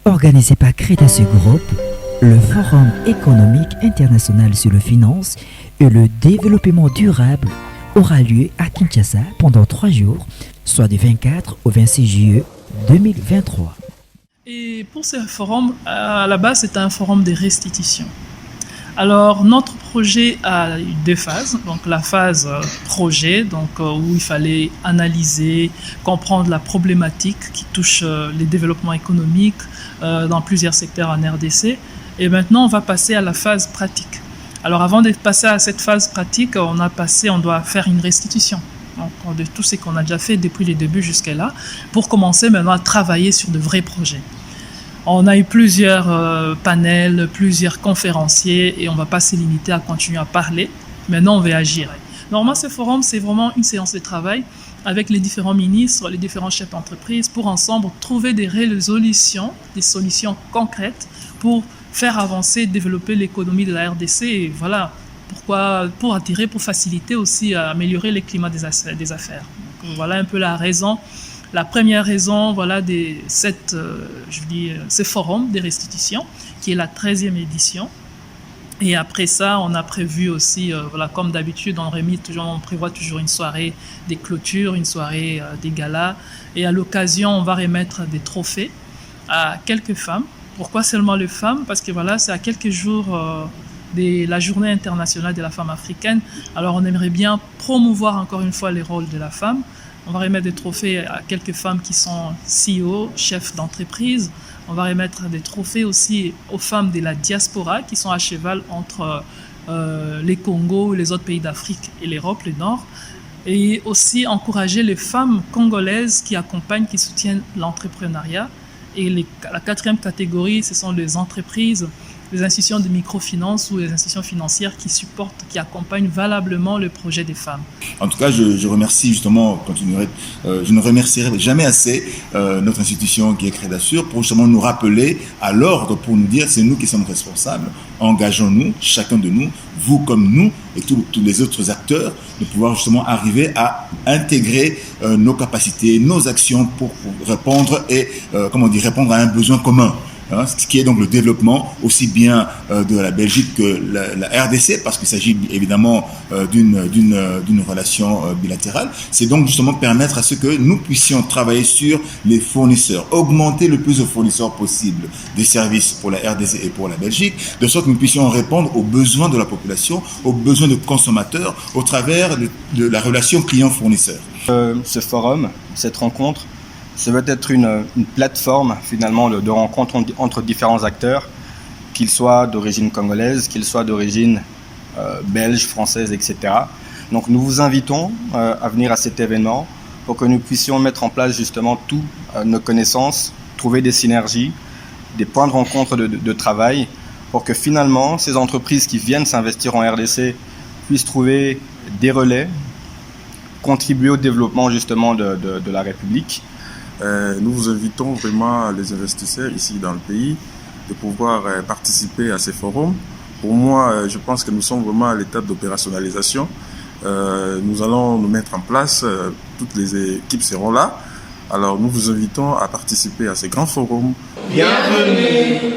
Organisé par Crédaceux Group, le Forum économique international sur les finances et le développement durable aura lieu à Kinshasa pendant 3 jours, soit du 24 au 26 juillet 2023. Et pour ce forum, à la base, c'est un forum de restitution. Alors, notre projet a eu 2 phases. Donc, la phase projet, où il fallait analyser, comprendre la problématique qui touche les développements économiques dans plusieurs secteurs en RDC. Et maintenant, on va passer à la phase pratique. Alors, avant de passer à cette phase pratique, on doit faire une restitution. Donc, de tout ce qu'on a déjà fait depuis les débuts jusqu'à là, pour commencer maintenant à travailler sur de vrais projets. On a eu plusieurs panels, plusieurs conférenciers et on ne va pas se limiter à continuer à parler. Maintenant, on va agir. Normalement, ce forum, c'est vraiment une séance de travail avec les différents ministres, les différents chefs d'entreprise pour ensemble trouver des résolutions, des solutions concrètes pour faire avancer, développer l'économie de la RDC et voilà, pour attirer, pour faciliter aussi, améliorer le climat des affaires. Donc, voilà un peu la raison. La première raison, voilà, de ce forum des restitutions, qui est la 13e édition. Et après ça, on a prévu aussi, comme d'habitude, on prévoit toujours une soirée des clôtures, une soirée des galas. Et à l'occasion, on va remettre des trophées à quelques femmes. Pourquoi seulement les femmes? Parce que voilà, c'est à quelques jours de la Journée internationale de la femme africaine. Alors, on aimerait bien promouvoir encore une fois les rôles de la femme. On va remettre des trophées à quelques femmes qui sont CEO, chefs d'entreprise. On va remettre des trophées aussi aux femmes de la diaspora qui sont à cheval entre les Congo, les autres pays d'Afrique et l'Europe, le Nord. Et aussi encourager les femmes congolaises qui accompagnent, qui soutiennent l'entrepreneuriat. Et la 4e catégorie, ce sont les entreprises, les institutions de microfinance ou les institutions financières qui supportent, qui accompagnent valablement le projet des femmes. En tout cas, je remercie justement, je ne remercierai jamais assez notre institution qui est Crédaceux pour justement nous rappeler à l'ordre, pour nous dire c'est nous qui sommes responsables, engageons-nous, chacun de nous, vous comme nous et tous les autres acteurs, de pouvoir justement arriver à intégrer nos capacités, nos actions pour répondre répondre à un besoin commun. Ce qui est donc le développement aussi bien de la Belgique que la RDC, parce qu'il s'agit évidemment d'une relation bilatérale. C'est donc justement permettre à ce que nous puissions travailler sur les fournisseurs, augmenter le plus de fournisseurs possible des services pour la RDC et pour la Belgique, de sorte que nous puissions répondre aux besoins de la population, aux besoins de consommateurs au travers de la relation client-fournisseur. Ce forum, cette rencontre, ça va être une plateforme finalement de rencontre entre différents acteurs, qu'ils soient d'origine congolaise, qu'ils soient d'origine belge, française, etc. Donc nous vous invitons à venir à cet événement pour que nous puissions mettre en place justement toutes nos connaissances, trouver des synergies, des points de rencontre de travail, pour que finalement ces entreprises qui viennent s'investir en RDC puissent trouver des relais, contribuer au développement justement de la République. Nous vous invitons vraiment les investisseurs ici dans le pays de pouvoir participer à ces forums. Pour moi, je pense que nous sommes vraiment à l'étape d'opérationnalisation. Nous allons nous mettre en place, toutes les équipes seront là. Alors nous vous invitons à participer à ces grands forums. Bienvenue